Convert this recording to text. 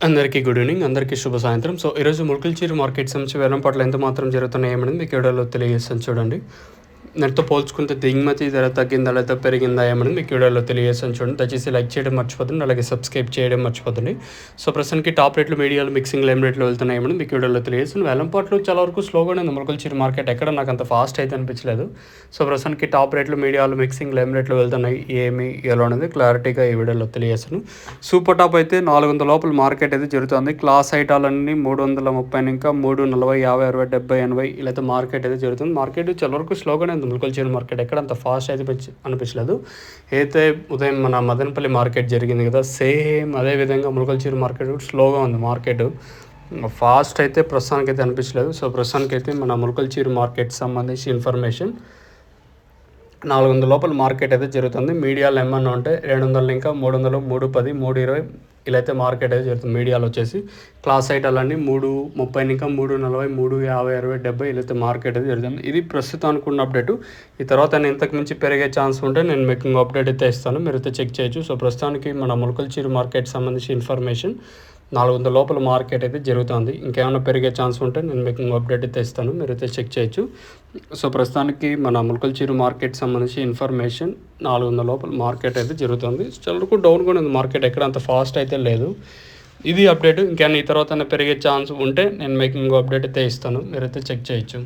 అందరికీ good evening. అందరికీ శుభ సాయంత్రం. సో, ఈరోజు ముల్కల్చీరు మార్కెట్ సంబంధించి వేలం పాటలు ఎంత మాత్రం జరుగుతున్నాయేమనేది మీకు వీడియోలో తెలియజేస్తాను చూడండి. నెట్‌తో పోల్చుకుంటే దిగుమతి ధర తగ్గిందా లేదా పెరిగిందా ఏమనేది మీకు వీడియోలో తెలియజేస్తాను చూడండి. దయచేసి లైక్ చేయడం మర్చిపోతుంది, అలాగే సబ్స్క్రైబ్ చేయడం మర్చిపోతుంది. సో, ప్రస్తుతానికి టాప్ రేట్లు, మీడియాలు, మిక్సింగ్ లేమ్ రేట్లు వెళ్తున్నాయేమని మీకు వీడియోలో తెలియజేస్తాను. వేలం పాటలు చాలా వరకు స్లోగానే ఉంది. ముల్కల్చీరు మార్కెట్ ఎక్కడ నాకు అంత ఫాస్ట్ అయితే అనిపించలేదు. సో, ప్రస్తుతానికి టాప్ రేట్లు, మీడియాలు, మిక్సింగ్ లేమ్ రేట్లు వెళ్తున్నాయి. ఏమి ఎలా అనేది క్లారిటీగా ఈ వీడియోలో తెలియజేస్తాను. సూపర్ టాప్ అయితే 400 లోపల మార్కెట్ అయితే జరుగుతుంది. క్లాస్ ఐటాలన్నీ 330 ఇంకా 340, 50, 60, 70, 80 ఇలా అయితే మార్కెట్ అయితే జరుగుతుంది. మార్కెట్ చాలా వరకు స్లోగానే ఉంది. ముల్కల్చీరు మార్కెట్ ఎక్కడ అంత ఫాస్ట్ అయితే అనిపించలేదు. అయితే ఉదయం మన మదనపల్లి మార్కెట్ జరిగింది కదా, సేమ్ అదే విధంగా ముల్కల్చీరు మార్కెట్ స్లోగా ఉంది. మార్కెట్ ఫాస్ట్ అయితే ప్రస్తుతానికి అయితే అనిపించలేదు. సో, ప్రస్తుతానికి అయితే మన ముల్కల్చీరు మార్కెట్ సంబంధించి ఇన్ఫర్మేషన్ 400 లోపల మార్కెట్ అయితే జరుగుతుంది. మీడియాలో ఏమన్నా ఉంటే 200 ఇంకా 300, 310, 320 ఇలా అయితే మార్కెట్ అయితే జరుగుతుంది. మీడియాలో వచ్చేసి క్లాస్ ఐటాలన్నీ 330 ఇంకా 340, 350, 60, 70 ఇలా అయితే మార్కెట్ అయితే జరుగుతుంది. ఇది ప్రస్తుతం అనుకున్న అప్డేటు. ఈ తర్వాత నేను ఇంతకు మించి పెరిగే ఛాన్స్ ఉంటే నేను మీకు ఇంకో అప్డేట్ అయితే ఇస్తాను, మీరు అయితే చెక్ చేయొచ్చు. సో, ప్రస్తుతానికి మన ముల్కల్చీరు మార్కెట్ సంబంధించి ఇన్ఫర్మేషన్ 400 లోపల మార్కెట్ అయితే జరుగుతుంది. ఇంకేమైనా పెరిగే ఛాన్స్ ఉంటే నేను మీకు ఇంకో అప్డేట్ అయితే ఇస్తాను, మీరు అయితే చెక్ చేయొచ్చు. సో, ప్రస్తుతానికి మన ముల్కల్చీరు మార్కెట్ సంబంధించి ఇన్ఫర్మేషన్ 400 లోపల మార్కెట్ అయితే జరుగుతుంది. చాలా వరకు డౌన్గానే ఉంది మార్కెట్, ఎక్కడ అంత ఫాస్ట్ అయితే లేదు. ఇది అప్డేట్. ఇంకేమైనా ఈ తర్వాత పెరిగే ఛాన్స్ ఉంటే నేను మీకు ఇంకో అప్డేట్ అయితే ఇస్తాను, మీరైతే చెక్ చేయొచ్చు.